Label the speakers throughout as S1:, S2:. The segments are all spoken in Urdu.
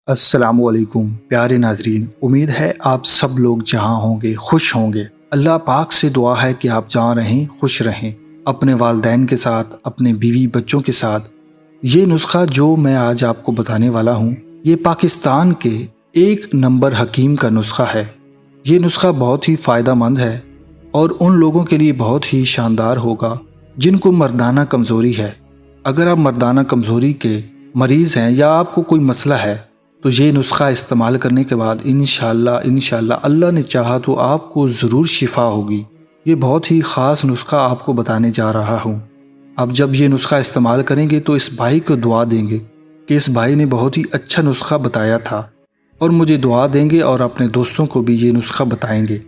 S1: السلام علیکم پیارے ناظرین، امید ہے آپ سب لوگ جہاں ہوں گے خوش ہوں گے۔ اللہ پاک سے دعا ہے کہ آپ جہاں رہیں خوش رہیں، اپنے والدین کے ساتھ، اپنے بیوی بچوں کے ساتھ۔ یہ نسخہ جو میں آج آپ کو بتانے والا ہوں، یہ پاکستان کے 1 نمبر حکیم کا نسخہ ہے۔ یہ نسخہ بہت ہی فائدہ مند ہے اور ان لوگوں کے لیے بہت ہی شاندار ہوگا جن کو مردانہ کمزوری ہے۔ اگر آپ مردانہ کمزوری کے مریض ہیں یا آپ کو کوئی مسئلہ ہے تو یہ نسخہ استعمال کرنے کے بعد انشاءاللہ اللہ نے چاہا تو آپ کو ضرور شفا ہوگی۔ یہ بہت ہی خاص نسخہ آپ کو بتانے جا رہا ہوں۔ اب جب یہ نسخہ استعمال کریں گے تو اس بھائی کو دعا دیں گے کہ اس بھائی نے بہت ہی اچھا نسخہ بتایا تھا، اور مجھے دعا دیں گے اور اپنے دوستوں کو بھی یہ نسخہ بتائیں گے۔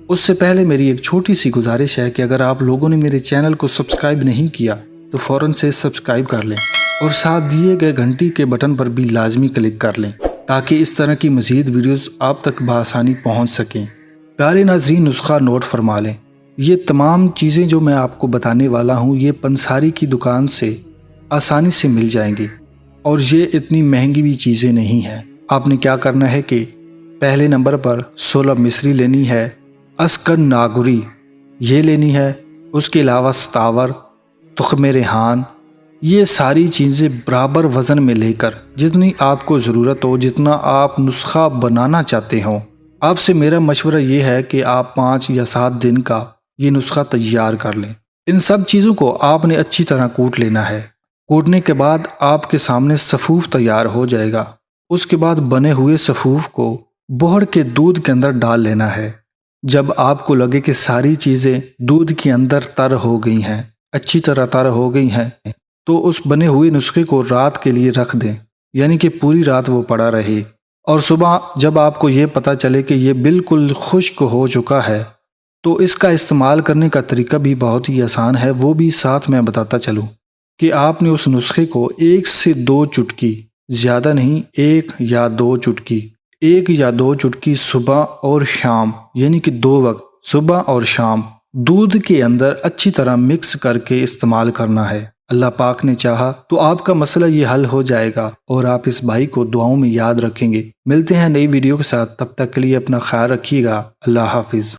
S1: اس سے پہلے میری ایک چھوٹی سی گزارش ہے کہ اگر آپ لوگوں نے میرے چینل کو سبسکرائب نہیں کیا تو فوراً سے سبسکرائب کر لیں اور ساتھ دیے گئے گھنٹی کے بٹن پر بھی لازمی کلک کر لیں تاکہ اس طرح کی مزید ویڈیوز آپ تک بآسانی پہنچ سکیں۔ پیارے ناظرین، نسخہ نوٹ فرما لیں۔ یہ تمام چیزیں جو میں آپ کو بتانے والا ہوں یہ پنساری کی دکان سے آسانی سے مل جائیں گی، اور یہ اتنی مہنگی بھی چیزیں نہیں ہیں۔ آپ نے کیا کرنا ہے کہ پہلے نمبر پر 16 مصری لینی ہے، اسکن ناگوری یہ لینی ہے، اس کے علاوہ ستاور، تخم ریحان، یہ ساری چیزیں برابر وزن میں لے کر جتنی آپ کو ضرورت ہو، جتنا آپ نسخہ بنانا چاہتے ہوں۔ آپ سے میرا مشورہ یہ ہے کہ آپ 5 یا 7 دن کا یہ نسخہ تیار کر لیں۔ ان سب چیزوں کو آپ نے اچھی طرح کوٹ لینا ہے۔ کوٹنے کے بعد آپ کے سامنے سفوف تیار ہو جائے گا۔ اس کے بعد بنے ہوئے سفوف کو بہڑ کے دودھ کے اندر ڈال لینا ہے۔ جب آپ کو لگے کہ ساری چیزیں دودھ کے اندر تر ہو گئی ہیں، اچھی طرح تر ہو گئی ہیں، تو اس بنے ہوئے نسخے کو رات کے لیے رکھ دیں، یعنی کہ پوری رات وہ پڑا رہے، اور صبح جب آپ کو یہ پتہ چلے کہ یہ بالکل خشک ہو چکا ہے تو اس کا استعمال کرنے کا طریقہ بھی بہت ہی آسان ہے، وہ بھی ساتھ میں بتاتا چلوں کہ آپ نے اس نسخے کو 1 سے 2 چٹکی، زیادہ نہیں، 1 یا 2 چٹکی، 1 یا 2 چٹکی صبح اور شام، یعنی کہ 2 وقت صبح اور شام دودھ کے اندر اچھی طرح مکس کر کے استعمال کرنا ہے۔ اللہ پاک نے چاہا تو آپ کا مسئلہ یہ حل ہو جائے گا اور آپ اس بھائی کو دعاؤں میں یاد رکھیں گے۔ ملتے ہیں نئی ویڈیو کے ساتھ، تب تک کے لیے اپنا خیال رکھیے گا۔ اللہ حافظ۔